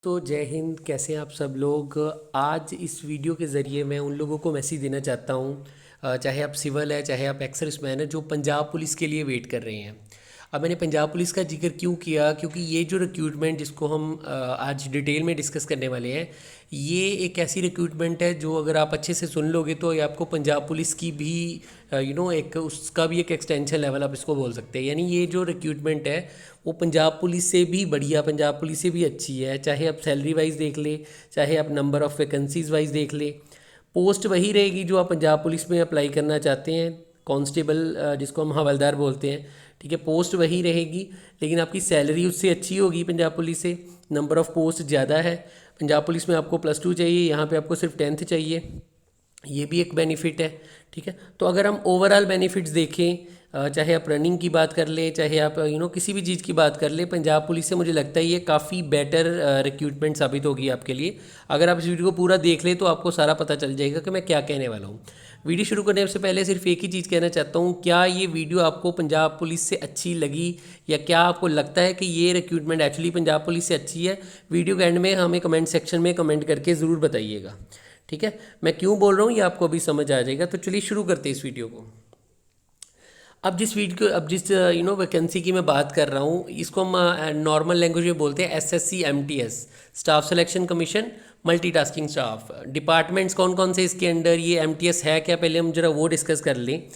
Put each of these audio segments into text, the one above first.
तो जय हिंद। कैसे हैं आप सब लोग। आज इस वीडियो के ज़रिए मैं उन लोगों को मैसेज देना चाहता हूँ, चाहे आप सिविल है चाहे आप एक्स सर्विसमैन है, जो पंजाब पुलिस के लिए वेट कर रहे हैं। अब मैंने पंजाब पुलिस का जिक्र क्यों किया, क्योंकि ये जो रिक्रूटमेंट जिसको हम आज डिटेल में डिस्कस करने वाले हैं, ये एक ऐसी रिक्रूटमेंट है जो अगर आप अच्छे से सुन लोगे तो ये आपको पंजाब पुलिस की भी एक उसका भी एक एक्सटेंशन लेवल आप इसको बोल सकते हैं। यानी ये जो रिक्रूटमेंट है वो पंजाब पुलिस से भी बढ़िया, पंजाब पुलिस से भी अच्छी है। चाहे आप सैलरी वाइज देख ले, चाहे आप नंबर ऑफ़ वैकेंसीज वाइज देख ले, पोस्ट वही रहेगी जो आप पंजाब पुलिस में अप्लाई करना चाहते हैं। कांस्टेबल जिसको हम हवलदार बोलते हैं, ठीक है, पोस्ट वही रहेगी, लेकिन आपकी सैलरी उससे अच्छी होगी पंजाब पुलिस से। नंबर ऑफ़ पोस्ट ज़्यादा है। पंजाब पुलिस में आपको +2 चाहिए, यहाँ पे आपको सिर्फ 10th चाहिए। ये भी एक बेनिफिट है, ठीक है। तो अगर हम ओवरऑल बेनिफिट्स देखें, चाहे आप रनिंग की बात कर लें, चाहे आप किसी भी चीज़ की बात कर लें, पंजाब पुलिस से मुझे लगता है ये काफ़ी बेटर रिक्रूटमेंट साबित होगी आपके लिए। अगर आप इस वीडियो को पूरा देख लें तो आपको सारा पता चल जाएगा कि मैं क्या कहने वाला हूँ। वीडियो शुरू करने से पहले सिर्फ एक ही चीज़ कहना चाहता हूँ, क्या ये वीडियो आपको पंजाब पुलिस से अच्छी लगी, या क्या आपको लगता है कि ये रिक्रूटमेंट एक्चुअली पंजाब पुलिस से अच्छी है? वीडियो के एंड में हमें कमेंट सेक्शन में कमेंट करके ज़रूर बताइएगा, ठीक है। मैं क्यों बोल रहा हूँ ये आपको अभी समझ आ जाएगा। तो चलिए शुरू करते हैं इस वीडियो को। अब जिस वैकेंसी की मैं बात कर रहा हूँ, इसको हम नॉर्मल लैंग्वेज में बोलते हैं SSC MTS, staff selection commission multitasking staff. Departments कौन कौन से इसके अंडर, ये MTS है क्या, पहले हम जरा वो डिस्कस कर लें।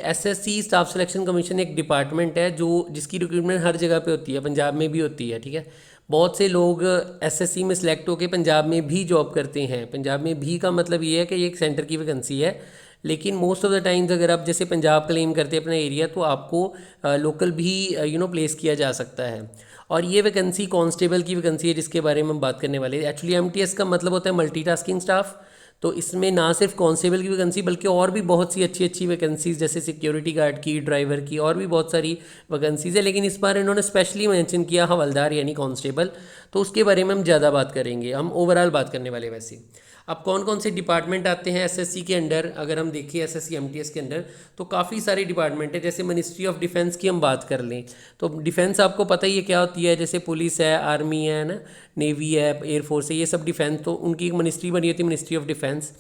SSC स्टाफ सिलेक्शन कमीशन एक डिपार्टमेंट है जो जिसकी रिक्रूटमेंट हर जगह पे होती है, पंजाब में भी होती है, ठीक है। बहुत से लोग SSC में सिलेक्ट होकर पंजाब में भी जॉब करते हैं। पंजाब में भी का मतलब ये है कि ये एक सेंटर की वैकेंसी है, लेकिन मोस्ट ऑफ द टाइम्स अगर आप जैसे पंजाब क्लेम करते हैं अपना एरिया, तो आपको लोकल भी प्लेस किया जा सकता है। और ये वैकेंसी कांस्टेबल की वैकेंसी है जिसके बारे में हम बात करने वाले हैं। एक्चुअली MTS का मतलब होता है मल्टीटास्किंग स्टाफ। तो इसमें ना सिर्फ कांस्टेबल की वैकेंसी बल्कि और भी बहुत सी अच्छी अच्छी वैकेंसीज, जैसे सिक्योरिटी गार्ड की, ड्राइवर की, और भी बहुत सारी वैकेंसीज है। लेकिन इस बार इन्होंने स्पेशली मेंशन किया हवलदार यानी कांस्टेबल, तो उसके बारे में हम ज़्यादा बात करेंगे। हम ओवरऑल बात करने वाले वैसे। अब कौन कौन से डिपार्टमेंट आते हैं SSC के अंडर, अगर हम देखें SSC MTS के अंडर, तो काफ़ी सारे डिपार्टमेंट है। जैसे मिनिस्ट्री ऑफ डिफेंस की हम बात कर लें तो डिफेंस आपको पता ही है क्या होती है, जैसे पुलिस है, आर्मी है ना, नेवी है, एयरफोर्स है, ये सब डिफेंस, तो उनकी एक मिनिस्ट्री बनी होती है, मिनिस्ट्री ऑफ डिफेंस।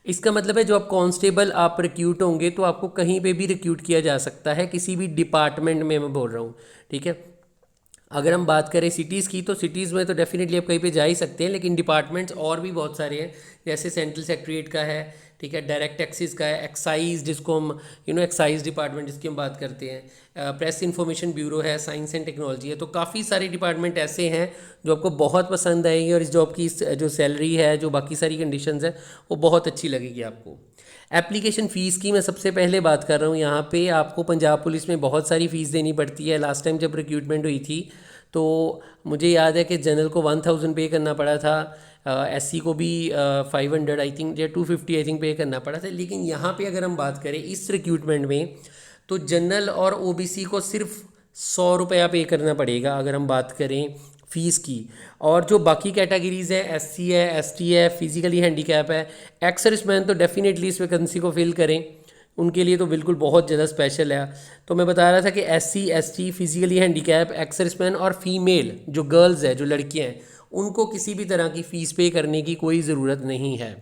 इसका मतलब है जो आप कांस्टेबल आप रिक्रूट होंगे तो आपको कहीं पे भी रिक्रूट किया जा सकता है, किसी भी डिपार्टमेंट में मैं बोल रहा हूँ, ठीक है। अगर हम बात करें सिटीज़ की, तो सिटीज़ में तो डेफिनेटली आप कहीं पे जा ही सकते हैं, लेकिन डिपार्टमेंट्स और भी बहुत सारे हैं। जैसे सेंट्रल सेक्रेटरीट का है, ठीक है, डायरेक्ट टैक्सेस का है, एक्साइज जिसको हम एक्साइज डिपार्टमेंट जिसकी हम बात करते हैं, प्रेस इंफॉर्मेशन ब्यूरो है, साइंस एंड टेक्नोलॉजी है। तो काफ़ी सारे डिपार्टमेंट ऐसे हैं जो आपको बहुत पसंद आएंगे, और इस जॉब की जो सैलरी है, जो बाकी सारी कंडीशंस है, वो बहुत अच्छी लगेगी आपको। एप्लीकेशन फ़ीस की मैं सबसे पहले बात कर रहा हूँ। यहाँ पे आपको पंजाब पुलिस में बहुत सारी फ़ीस देनी पड़ती है। लास्ट टाइम जब रिक्रूटमेंट हुई थी तो मुझे याद है कि जनरल को 1000 पे करना पड़ा था, SC को भी 500 आई थिंक या 250 आई थिंक पे करना पड़ा था। लेकिन यहाँ पे अगर हम बात करें इस रिक्रूटमेंट में, तो जनरल और OBC को सिर्फ 100 रुपया पे करना पड़ेगा अगर हम बात करें फ़ीस की। और जो बाकी कैटेगरीज़ है, SC है, ST है, फिजिकली हैंडीकैप है, एक्स सर्विसमैन, तो डेफिनेटली इस वैकेंसी को फिल करें, उनके लिए तो बिल्कुल बहुत ज़्यादा स्पेशल है। तो मैं बता रहा था कि SC ST physically handicap, ex serviceman और फीमेल जो गर्ल्स है, जो लड़कियां हैं, उनको किसी भी तरह की फ़ीस पे करने की कोई ज़रूरत नहीं है।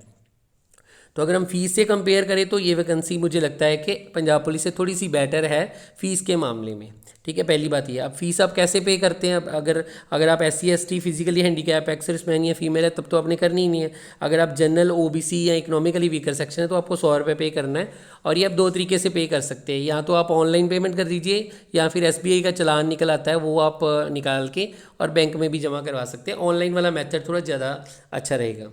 तो अगर हम फ़ीस से कंपेयर करें तो ये वैकेंसी मुझे लगता है कि पंजाब पुलिस से थोड़ी सी बेटर है फ़ीस के मामले में, ठीक है। पहली बात ये। अब फ़ीस आप कैसे पे करते हैं? अब अगर आप SC ST physically handicap, ex serviceman या फीमेल है, तब तो आपने करनी ही नहीं है। अगर आप जनरल, OBC या इकोनॉमिकली वीकर सेक्शन है, तो आपको 100 रुपये पे करना है। और ये आप दो तरीके से पे कर सकते हैं, या तो आप ऑनलाइन पेमेंट कर दीजिए, या फिर SBI का चालान निकल आता है, वो आप निकाल के और बैंक में भी जमा करवा सकते हैं। ऑनलाइन वाला मेथड थोड़ा ज़्यादा अच्छा रहेगा।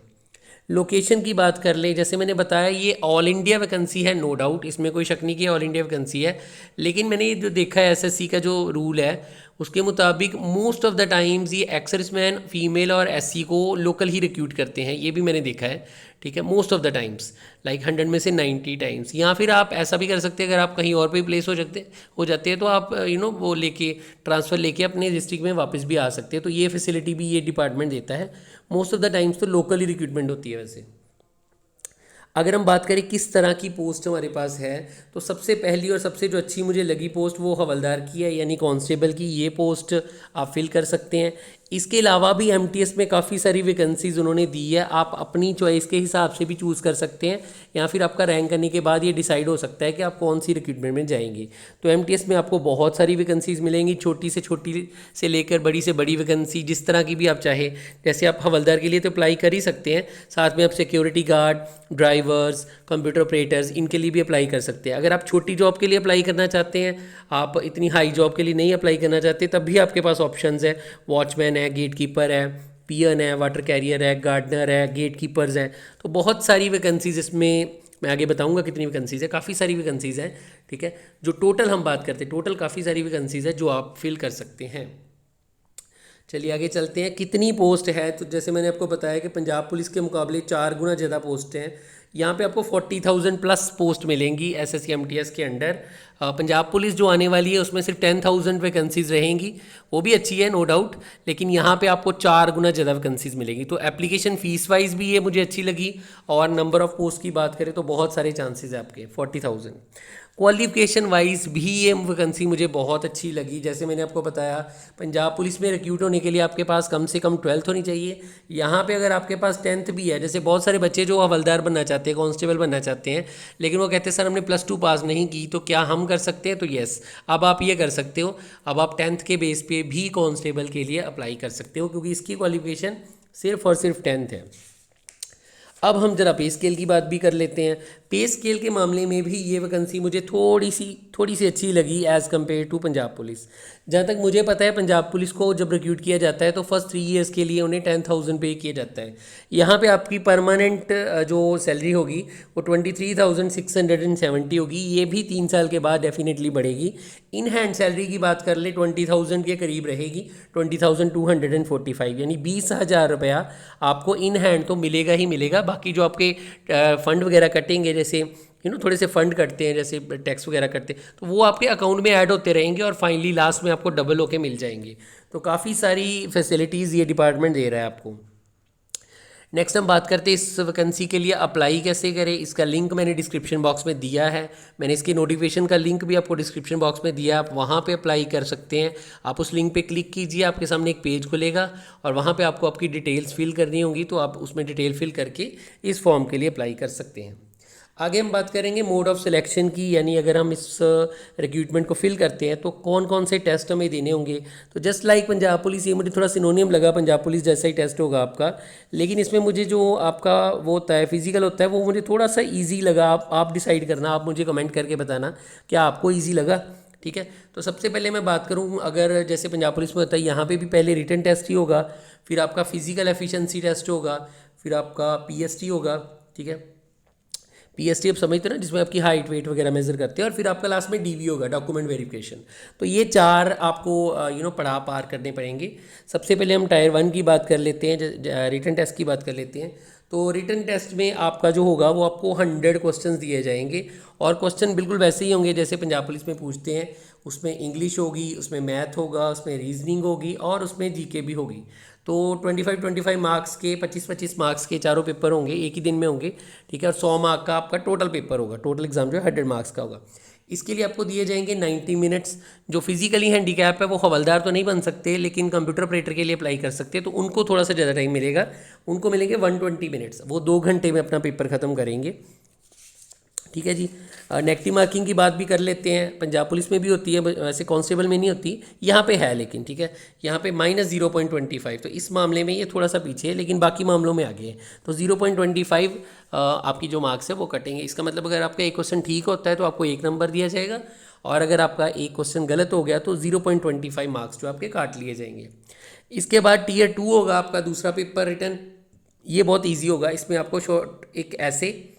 लोकेशन की बात कर ले, जैसे मैंने बताया ये ऑल इंडिया वैकेंसी है, नो डाउट, इसमें कोई शक नहीं कि ऑल इंडिया वैकेंसी है। लेकिन मैंने ये जो देखा है SSC का जो रूल है, उसके मुताबिक मोस्ट ऑफ द टाइम्स ये एक्स सर्विसमैन, फीमेल और SC को लोकल ही रिक्रूट करते हैं। ये भी मैंने देखा है, ठीक है, most of the times, like 100 में से 90 टाइम्स। या फिर आप ऐसा भी कर सकते हैं, अगर आप कहीं और पे प्लेस हो जाते हैं, तो आप वो लेके ट्रांसफ़र लेके अपने डिस्ट्रिक्ट में वापस भी आ सकते हैं। तो ये फैसिलिटी भी ये डिपार्टमेंट देता है। मोस्ट ऑफ द टाइम्स तो लोकल ही रिक्रूटमेंट होती है वैसे। अगर हम बात करें किस तरह की पोस्ट हमारे पास है, तो सबसे पहली और सबसे जो अच्छी मुझे लगी पोस्ट वो हवलदार की है, यानी कांस्टेबल की। ये पोस्ट आप फिल कर सकते हैं। इसके अलावा भी एमटीएस में काफ़ी सारी वैकेंसीज उन्होंने दी है, आप अपनी चॉइस के हिसाब से भी चूज़ कर सकते हैं, या फिर आपका रैंक करने के बाद ये डिसाइड हो सकता है कि आप कौन सी रिक्रूटमेंट में जाएंगे। तो एमटीएस में आपको बहुत सारी वैकेंसीज मिलेंगी, छोटी से लेकर बड़ी से बड़ी वैकेंसी, जिस तरह की भी आप चाहे। जैसे आप हवलदार के लिए तो अप्लाई कर ही सकते हैं, साथ में आप security guard, drivers, computer operators, इनके लिए भी अप्लाई कर सकते हैं। अगर आप छोटी जॉब के लिए अप्लाई करना चाहते हैं, आप इतनी हाई जॉब के लिए नहीं अप्लाई करना चाहते, तब भी आपके पास ऑप्शंस है। वॉचमैन है, गेट कीपर है, पियन है, वाटर कैरियर है, गार्डनर है, गेट कीपर्स हैं। तो बहुत सारी वैकेंसीज इसमें, मैं आगे बताऊंगा कितनी वैकेंसीज है, काफ़ी सारी वैकेंसीज हैं। ठीक है, जो टोटल हम बात करते हैं, टोटल काफ़ी सारी वैकेंसीज है जो आप फिल कर सकते हैं। चलिए आगे चलते हैं। कितनी पोस्ट है, तो जैसे मैंने आपको बताया कि पंजाब पुलिस के मुकाबले 4 गुना ज़्यादा पोस्ट हैं। यहाँ पे आपको 40,000 प्लस पोस्ट मिलेंगी एसएससी एमटीएस के अंडर। पंजाब पुलिस जो आने वाली है उसमें सिर्फ 10,000 वैकेंसीज रहेंगी, वो भी अच्छी है नो डाउट, लेकिन यहाँ पे आपको 4 गुना ज़्यादा वैकेंसीज मिलेंगी। तो एप्लीकेशन फ़ीस वाइज भी ये मुझे अच्छी लगी, और नंबर ऑफ़ पोस्ट की बात करें तो बहुत सारे चांसेस है आपके 40,000। क्वालिफिकेशन वाइज भी ये वैकेंसी मुझे बहुत अच्छी लगी। जैसे मैंने आपको बताया, पंजाब पुलिस में रिक्रूट होने के लिए आपके पास कम से कम 12th होनी चाहिए। यहाँ पे अगर आपके पास 10th भी है, जैसे बहुत सारे बच्चे जो हवलदार बनना चाहते हैं, कांस्टेबल बनना चाहते हैं, लेकिन वो कहते हैं सर हमने +2 पास नहीं की, तो क्या हम कर सकते हैं? तो यस, अब आप ये कर सकते हो, अब आप 10th के बेस पे भी कांस्टेबल के लिए अप्लाई कर सकते हो, क्योंकि इसकी क्वालिफिकेशन सिर्फ और सिर्फ 10th है। अब हम जरा पे स्केल की बात भी कर लेते हैं। पे स्केल के मामले में भी ये वैकेंसी मुझे थोड़ी सी अच्छी लगी as compare to Punjab police. जहाँ तक मुझे पता है, पंजाब पुलिस को जब रिक्रूट किया जाता है तो फर्स्ट 3 ईयर्स के लिए उन्हें 10,000 पे किया जाता है। यहाँ पे आपकी परमानेंट जो सैलरी होगी वो 23,670 होगी। ये भी 3 साल के बाद डेफिनेटली बढ़ेगी। इन हैंड सैलरी की बात कर ले 20,000 के करीब रहेगी, 20,245, यानी 20,000 रुपया आपको इन हैंड तो मिलेगा ही मिलेगा। बाकी जो आपके फंड वगैरह कटेंगे, जैसे थोड़े से फंड कटते हैं, जैसे टैक्स वगैरह करते हैं, तो वो आपके अकाउंट में ऐड होते रहेंगे और फाइनली लास्ट में आपको डबल होके मिल जाएंगे। तो काफ़ी सारी फैसिलिटीज़ ये डिपार्टमेंट दे रहा है आपको। नेक्स्ट हम बात करते हैं इस वैकेंसी के लिए अप्लाई कैसे करें। इसका लिंक मैंने डिस्क्रिप्शन बॉक्स में दिया है, मैंने इसकी नोटिफिकेशन का लिंक भी आपको डिस्क्रिप्शन बॉक्स में दिया, आप वहाँ पे अप्लाई कर सकते हैं। आप उस लिंक पे क्लिक कीजिए, आपके सामने एक पेज खुलेगा और वहाँ पे आपको आपकी डिटेल्स फिल करनी होंगी, तो आप उसमें डिटेल फिल करके इस फॉर्म के लिए अप्लाई कर सकते हैं। आगे हम बात करेंगे मोड ऑफ़ सिलेक्शन की, यानी अगर हम इस रिक्रूटमेंट को फिल करते हैं तो कौन कौन से टेस्ट हमें देने होंगे। तो जस्ट लाइक पंजाब पुलिस, ये मुझे थोड़ा सिनोनियम लगा, पंजाब पुलिस जैसा ही टेस्ट होगा आपका, लेकिन इसमें मुझे जो आपका वो होता है फिजिकल होता है, वो मुझे थोड़ा सा ईजी लगा। आप डिसाइड करना, आप मुझे कमेंट करके बताना क्या आपको ईजी लगा। ठीक है, तो सबसे पहले मैं बात करूँ, अगर जैसे पंजाब पुलिस में होता है, यहाँ पे भी पहले रिटन टेस्ट ही होगा, फिर आपका फिजिकल एफिशिएंसी टेस्ट होगा, फिर आपका पीएसटी होगा। ठीक है, पीएसटी आप समझते हो ना, जिसमें आपकी हाइट वेट वगैरह मेजर करते हैं, और फिर आपका लास्ट में डीवी होगा, डॉक्यूमेंट वेरिफिकेशन। तो ये 4 आपको पड़ाव पार करने पड़ेंगे। सबसे पहले हम टायर 1 की बात कर लेते हैं, रिटन टेस्ट की बात कर लेते हैं। तो रिटन टेस्ट में आपका जो होगा वो आपको 100 क्वेश्चंस दिए जाएंगे, और क्वेश्चन बिल्कुल वैसे ही होंगे जैसे पंजाब पुलिस में पूछते हैं। उसमें इंग्लिश होगी, उसमें मैथ होगा, उसमें रीजनिंग होगी, और उसमें जीके भी होगी। तो 25 मार्क्स के 25 मार्क्स के चारों पेपर होंगे, एक ही दिन में होंगे। ठीक है, और 100 मार्क का आपका टोटल पेपर होगा, टोटल एग्जाम जो है 100 मार्क्स का होगा। इसके लिए आपको दिए जाएंगे 90 मिनट्स। जो फिजिकली हैंडीकैप है वो हवलदार तो नहीं बन सकते, लेकिन कंप्यूटर ऑपरेटर के लिए अप्लाई कर सकते हैं, तो उनको थोड़ा सा ज़्यादा टाइम मिलेगा, उनको मिलेंगे 120 मिनट्स, वो 2 घंटे में अपना पेपर ख़त्म करेंगे। ठीक है जी, नेगेटिव मार्किंग की बात भी कर लेते हैं। पंजाब पुलिस में भी होती है, वैसे कांस्टेबल में नहीं होती, यहाँ पे है, लेकिन ठीक है, यहाँ पे -0.25, तो इस मामले में ये थोड़ा सा पीछे है, लेकिन बाकी मामलों में आगे है। तो 0.25 आपकी जो मार्क्स है वो कटेंगे। इसका मतलब अगर आपका एक क्वेश्चन ठीक होता है तो आपको 1 नंबर दिया जाएगा, और अगर आपका एक क्वेश्चन गलत हो गया तो 0.25 मार्क्स जो आपके काट लिए जाएंगे। इसके बाद Tier 2 होगा आपका दूसरा पेपर रिटन। ये बहुत ईजी होगा, इसमें आपको शॉर्ट एक ऐसे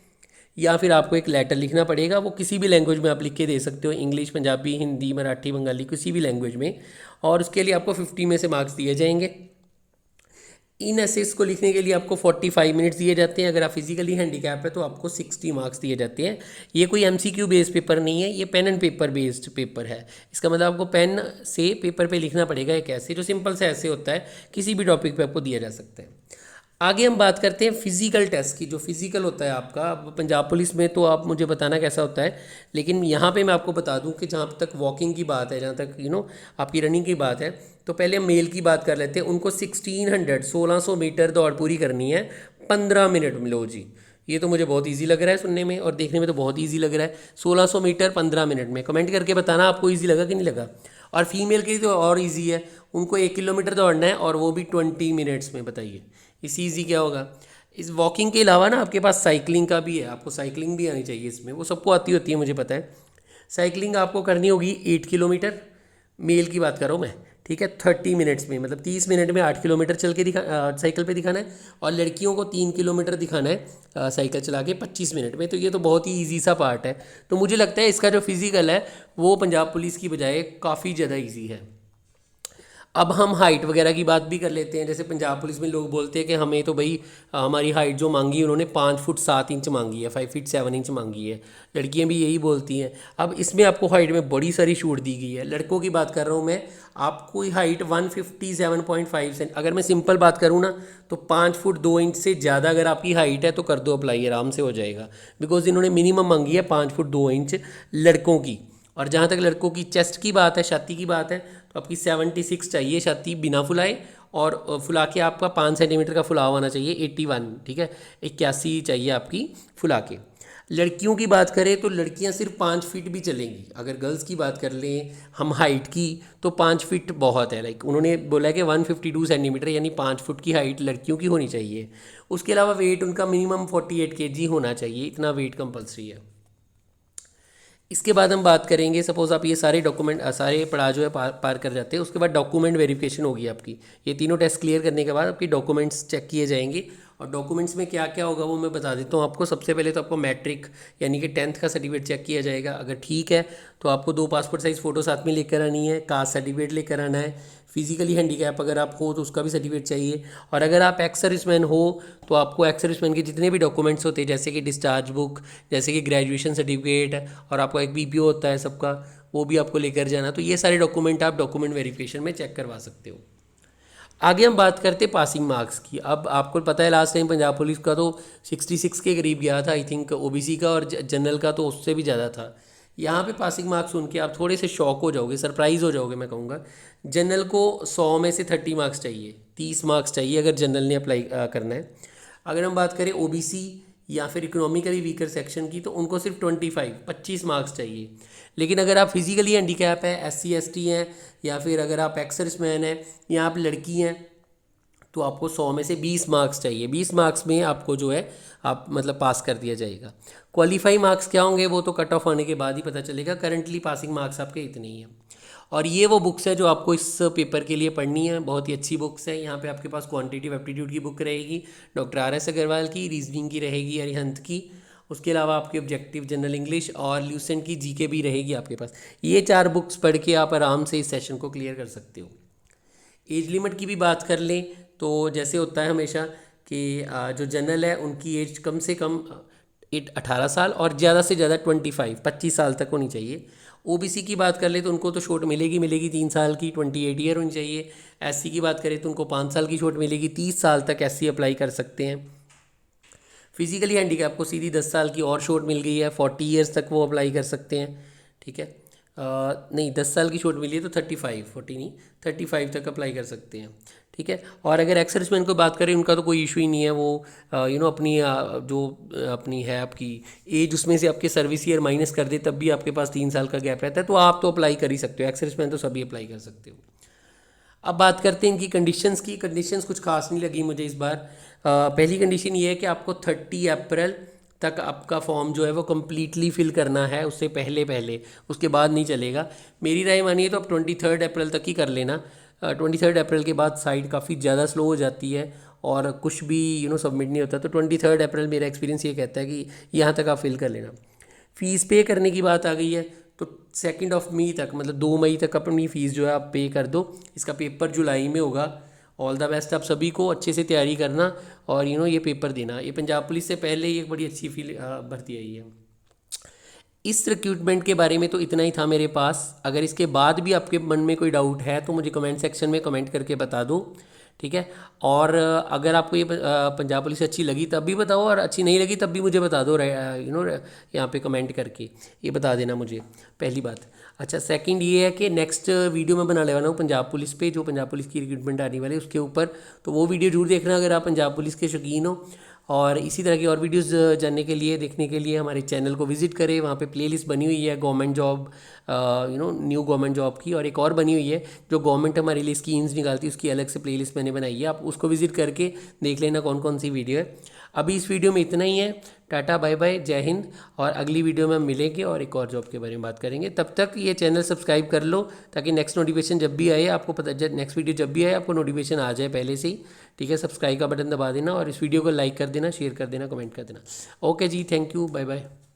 या फिर आपको एक लेटर लिखना पड़ेगा, वो किसी भी लैंग्वेज में आप लिख के दे सकते हो, इंग्लिश, पंजाबी, हिंदी, मराठी, बंगाली, किसी भी लैंग्वेज में, और उसके लिए आपको 50 में से मार्क्स दिए जाएंगे। इन एसेस को लिखने के लिए आपको 45 मिनट्स दिए जाते हैं। अगर आप फिजिकली हैंडीकैप है तो आपको 60 मार्क्स दिए जाते हैं। ये कोई MCQ बेस्ड पेपर नहीं है, ये pen and paper based paper है। इसका मतलब आपको पेन से पेपर पे लिखना पड़ेगा एक ऐसे, जो सिंपल से ऐसे होता है, किसी भी टॉपिक पे आपको दिया जा सकता है। आगे हम बात करते हैं फिजिकल टेस्ट की। जो फिजिकल होता है आपका, अब पंजाब पुलिस में तो आप मुझे बताना कैसा होता है, लेकिन यहाँ पे मैं आपको बता दूं कि जहाँ तक वॉकिंग की बात है, जहाँ तक आपकी रनिंग की बात है, तो पहले हम मेल की बात कर लेते हैं। उनको 1600 मीटर दौड़ पूरी करनी है 15 मिनट में। लो जी, ये तो मुझे बहुत इजी लग रहा है सुनने में, और देखने में तो बहुत इजी लग रहा है। 1600 मीटर 15 मिनट में। कमेंट करके बताना आपको इजी लगा कि नहीं लगा। और फीमेल के लिए तो और इजी है, उनको 1 किलोमीटर दौड़ना है और वो भी 20 मिनट्स में। बताइए इससे ईजी क्या होगा। इस वॉकिंग के अलावा ना आपके पास साइकिलिंग का भी है, आपको साइकिलिंग भी आनी चाहिए इसमें। वो सबको आती होती है मुझे पता है। साइकिलिंग आपको करनी होगी 8 किलोमीटर, मेल की बात कर रहा हूँ मैं, ठीक है, 30 मिनट्स में, मतलब 30 मिनट में 8 किलोमीटर चल के साइकिल पे दिखाना है। और लड़कियों को 3 किलोमीटर दिखाना है साइकिल चला के 25 मिनट में। तो ये तो बहुत ही ईजी सा पार्ट है। तो मुझे लगता है इसका जो फिजिकल है वो पंजाब पुलिस की बजाय काफ़ी ज़्यादा ईजी है। अब हम हाइट वगैरह की बात भी कर लेते हैं। जैसे पंजाब पुलिस में लोग बोलते हैं कि हमें तो भाई हमारी हाइट जो मांगी उन्होंने 5 फुट 7 इंच मांगी है, 5 फीट 7 इंच मांगी है। लड़कियां भी यही बोलती हैं। अब इसमें आपको हाइट में बड़ी सारी छूट दी गई है। लड़कों की बात कर रहा हूँ मैं, आपको हाइट 157.5 अगर मैं सिंपल बात करूँ ना, तो 5 फुट 2 इंच से ज़्यादा अगर आपकी हाइट है तो कर दो अप्लाई, आराम से हो जाएगा। बिकॉज इन्होंने मिनिमम मांगी है 5 फुट 2 इंच लड़कों की। और जहाँ तक लड़कों की चेस्ट की बात है, छाती की बात है, तो आपकी 76 चाहिए छाती बिना फुलाए। और फुला के आपका 5 सेंटीमीटर का फुलाव आना चाहिए, 81, ठीक है, 81 चाहिए आपकी फुला के। लड़कियों की बात करें तो लड़कियां सिर्फ 5 फीट भी चलेंगी। अगर गर्ल्स की बात कर लें हम हाइट की, तो 5 फीट बहुत है। लाइक उन्होंने बोला है कि 152 सेंटीमीटर, यानी 5 फुट की हाइट लड़कियों की होनी चाहिए। उसके अलावा वेट उनका मिनिमम 48 kg होना चाहिए, इतना वेट कंपलसरी है। इसके बाद हम बात करेंगे, सपोज़ आप ये सारे डॉक्यूमेंट सारे पढ़ा जो है पार कर जाते हैं, उसके बाद डॉक्यूमेंट वेरिफिकेशन होगी आपकी। ये तीनों टेस्ट क्लियर करने के बाद आपकी डॉक्यूमेंट्स चेक किए जाएंगे। और डॉक्यूमेंट्स में क्या क्या होगा वो मैं बता देता हूँ आपको। सबसे पहले तो आपको मैट्रिक यानी कि 10th का सर्टिफिकेट चेक किया जाएगा। अगर ठीक है तो आपको 2 पासपोर्ट साइज़ फ़ोटो साथ में लेकर आनी है, कास्ट सर्टिफिकेट लेकर आना है। फिजिकली हैंडीकैप अगर आप हो तो उसका भी सर्टिफिकेट चाहिए। और अगर आप एक्स सर्विसमैन हो तो आपको एक्स सर्विसमैन के जितने भी डॉक्यूमेंट्स होते हैं, जैसे कि डिस्चार्ज बुक, जैसे कि ग्रेजुएशन सर्टिफिकेट, और आपका एक पीपीओ होता है सबका, वो भी आपको लेकर जाना। तो ये सारे डॉक्यूमेंट आप डॉक्यूमेंट वेरिफिकेशन में चेक करवा सकते हो। आगे हम बात करते हैं पासिंग मार्क्स की। अब आपको पता है लास्ट टाइम पंजाब पुलिस का तो 66 के करीब गया था आई थिंक, ओबीसी का, और जनरल का तो उससे भी ज़्यादा था। यहाँ पे पासिंग मार्क्स सुन के आप थोड़े से शॉक हो जाओगे, सरप्राइज़ हो जाओगे मैं कहूँगा। जनरल को 100 में से 30 मार्क्स चाहिए, 30 मार्क्स चाहिए अगर जनरल ने अप्लाई करना है। अगर हम बात करें ओबीसी या फिर इकोनॉमिकली वीकर सेक्शन की, तो उनको सिर्फ 25 मार्क्स चाहिए। लेकिन अगर आप फिजिकली हैंडीकैप है, SC ST हैं, या फिर अगर आप एक्स सर्विसमैन हैं या आप लड़की हैं, तो आपको 100 में से 20 मार्क्स चाहिए। 20 मार्क्स में आपको जो है आप मतलब पास कर दिया जाएगा। क्वालिफाई मार्क्स क्या होंगे वो तो कट ऑफ आने के बाद ही पता चलेगा। करंटली पासिंग मार्क्स आपके इतने ही हैं। और ये वो बुक्स है जो आपको इस पेपर के लिए पढ़नी है। बहुत ही अच्छी बुक्स है। यहाँ पे आपके पास क्वांटिटेटिव एप्टीट्यूड की बुक रहेगी, डॉक्टर RS अग्रवाल की, रीजनिंग की रहेगी अरिहंत की। उसके अलावा आपके ऑब्जेक्टिव जनरल इंग्लिश और ल्यूसेंट की GK भी रहेगी आपके पास। ये 4 बुक्स पढ़ के आप आराम से इस सेशन को क्लियर कर सकते हो। एज लिमिट की भी बात कर लें तो जैसे होता है हमेशा कि जो जनरल है उनकी एज कम से कम 18 साल और ज़्यादा से ज़्यादा 25 साल तक होनी चाहिए। ओबीसी की बात कर ले तो उनको तो छूट मिलेगी 3 साल की, 28 ईयर होनी चाहिए। SC की बात करें तो उनको 5 साल की छूट मिलेगी, 30 साल तक SC अप्लाई कर सकते हैं। फिजिकली हैंडीकैप को सीधी 10 साल की और छूट मिल गई है, 40 ईयर्स तक वो अप्लाई कर सकते हैं, ठीक है। नहीं, 10 साल की छूट मिली है तो 35, 40 नहीं, 35 तक अप्लाई कर सकते हैं, ठीक है। और अगर एक्स सर्विसमैन को बात करें उनका तो कोई इशू ही नहीं है। वो अपनी जो अपनी है आपकी एज, उसमें से आपके सर्विस ईयर माइनस कर दे तब भी आपके पास 3 साल का गैप रहता है, तो आप तो अप्लाई कर ही सकते हो। एक्स सर्विसमैन तो सभी अप्लाई कर सकते हो। अब बात करते हैं इनकी कंडीशंस की। कंडीशंस कुछ खास नहीं लगी मुझे इस बार। पहली कंडीशन ये है कि आपको 30 अप्रैल तक आपका फॉर्म जो है वो कम्प्लीटली फिल करना है, उससे पहले पहले, उसके बाद नहीं चलेगा। मेरी राय मानिए तो आप 23 अप्रैल तक ही कर लेना। 23 अप्रैल के बाद साइट काफ़ी ज़्यादा स्लो हो जाती है और कुछ भी सबमिट नहीं होता। तो 23 अप्रैल मेरा एक्सपीरियंस ये कहता है कि यहाँ तक आप फिल कर लेना। फ़ीस पे करने की बात आ गई है तो 2 मई तक, मतलब 2 मई तक अपनी फ़ीस जो है आप पे कर दो। इसका पेपर जुलाई में होगा। ऑल द बेस्ट आप सभी को, अच्छे से तैयारी करना और ये पेपर देना। ये पंजाब पुलिस से पहले ही एक बड़ी अच्छी भर्ती आई है। इस रिक्रूटमेंट के बारे में तो इतना ही था मेरे पास। अगर इसके बाद भी आपके मन में कोई डाउट है तो मुझे कमेंट सेक्शन में कमेंट करके बता दो, ठीक है। और अगर आपको ये पंजाब पुलिस अच्छी लगी तब भी बताओ, और अच्छी नहीं लगी तब भी मुझे बता दो, यहाँ पे कमेंट करके ये बता देना मुझे, पहली बात। अच्छा, सेकंड ये है कि नेक्स्ट वीडियो मैं बनाने वाला हूँ पंजाब पुलिस पे, जो पंजाब पुलिस की रिक्रूटमेंट आने वाली है उसके ऊपर, तो वो वीडियो जरूर देखना अगर आप पंजाब पुलिस के शौकीन हो। और इसी तरह की और वीडियोस जानने के लिए, देखने के लिए हमारे चैनल को विजिट करें। वहाँ पे प्लेलिस्ट बनी हुई है government job, new government job की, और एक और बनी हुई है जो गवर्नमेंट हमारे लिए स्कीम्स निकालती है, उसकी अलग से प्लेलिस्ट मैंने बनाई है, आप उसको विजिट करके देख लेना कौन कौन सी वीडियो है। अभी इस वीडियो में इतना ही है। टाटा बाय बाय, जय हिंद। और अगली वीडियो में हम मिलेंगे और एक और जॉब के बारे में बात करेंगे। तब तक ये चैनल सब्सक्राइब कर लो ताकि नेक्स्ट नोटिफिकेशन जब भी आए आपको पता, जब नेक्स्ट वीडियो जब भी आए आपको नोटिफिकेशन आ जाए पहले से ही। ठीक है, सब्सक्राइब का बटन दबा देना और इस वीडियो को लाइक कर देना, शेयर कर देना, कमेंट कर देना। ओके जी, थैंक यू, बाय बाय।